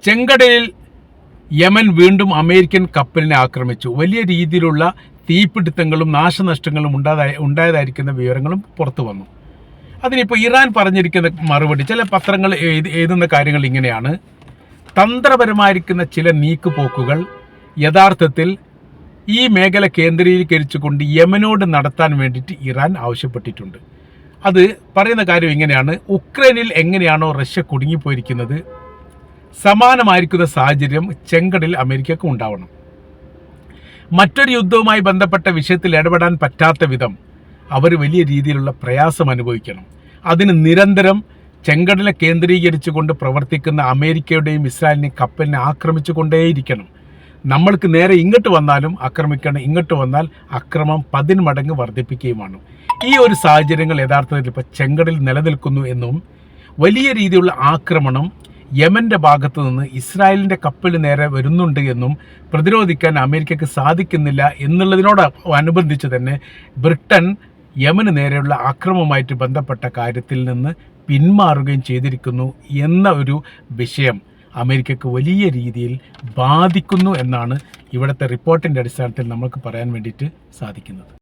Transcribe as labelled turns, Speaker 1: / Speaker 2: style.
Speaker 1: ചെങ്കടലിൽ യമൻ വീണ്ടും അമേരിക്കൻ കപ്പലിനെ ആക്രമിച്ചു. വലിയ രീതിയിലുള്ള തീപിടുത്തങ്ങളും നാശനഷ്ടങ്ങളും ഉണ്ടായതായിരിക്കുന്ന വിവരങ്ങളും പുറത്തു വന്നു. അതിനിപ്പോൾ ഇറാൻ പറഞ്ഞിരിക്കുന്ന മറുപടി, ചില പത്രങ്ങൾ എഴുതുന്ന കാര്യങ്ങൾ ഇങ്ങനെയാണ്: തന്ത്രപരമായിരിക്കുന്ന ചില നീക്കുപോക്കുകൾ യഥാർത്ഥത്തിൽ ഈ മേഖല കേന്ദ്രീകരിച്ചുകൊണ്ട് യമനോട് നടത്താൻ വേണ്ടിയിട്ട് ഇറാൻ ആവശ്യപ്പെട്ടിട്ടുണ്ട്. അത് പറയുന്ന കാര്യം ഇങ്ങനെയാണ്: ഉക്രൈനിൽ എങ്ങനെയാണോ റഷ്യ കുടുങ്ങിപ്പോയിരിക്കുന്നത്, സമാനമായിരിക്കുന്ന സാഹചര്യം ചെങ്കടലിൽ അമേരിക്കക്ക് ഉണ്ടാവണം. മറ്റൊരു യുദ്ധവുമായി ബന്ധപ്പെട്ട വിഷയത്തിൽ ഇടപെടാൻ പറ്റാത്ത വിധം അവർ വലിയ രീതിയിലുള്ള പ്രയാസം അനുഭവിക്കണം. അതിന് നിരന്തരം ചെങ്കടലെ കേന്ദ്രീകരിച്ചുകൊണ്ട് പ്രവർത്തിക്കുന്ന അമേരിക്കയുടെയും ഇസ്രായേലിനെയും കപ്പലിനെ ആക്രമിച്ചു കൊണ്ടേയിരിക്കണം. നമ്മൾക്ക് നേരെ ഇങ്ങോട്ട് വന്നാലും ആക്രമിക്കണം, ഇങ്ങോട്ട് വന്നാൽ അക്രമം 10 മടങ്ങ് വർദ്ധിപ്പിക്കുകയുമാണ്. ഈ ഒരു സാഹചര്യങ്ങൾ യഥാർത്ഥത്തിൽ ഇപ്പോൾ ചെങ്കടലിൽ നിലനിൽക്കുന്നു എന്നും വലിയ രീതിയിലുള്ള ആക്രമണം യമൻ്റെ ഭാഗത്തു നിന്ന് ഇസ്രായേലിൻ്റെ കപ്പലിന് നേരെ വരുന്നുണ്ട് എന്നും പ്രതിരോധിക്കാൻ അമേരിക്കക്ക് സാധിക്കുന്നില്ല എന്നുള്ളതിനോടനുബന്ധിച്ച് തന്നെ ബ്രിട്ടൻ യമന് നേരെയുള്ള ആക്രമണവുമായിട്ട് ബന്ധപ്പെട്ട കാര്യത്തിൽ നിന്ന് പിന്മാറുകയും ചെയ്തിരിക്കുന്നു എന്ന ഒരു വിഷയം അമേരിക്കക്ക് വലിയ രീതിയിൽ ബാധിക്കുന്നു എന്നാണ് ഇവിടുത്തെ റിപ്പോർട്ടിൻ്റെ അടിസ്ഥാനത്തിൽ നമുക്ക് പറയാൻ വേണ്ടിയിട്ട് സാധിക്കുന്നത്.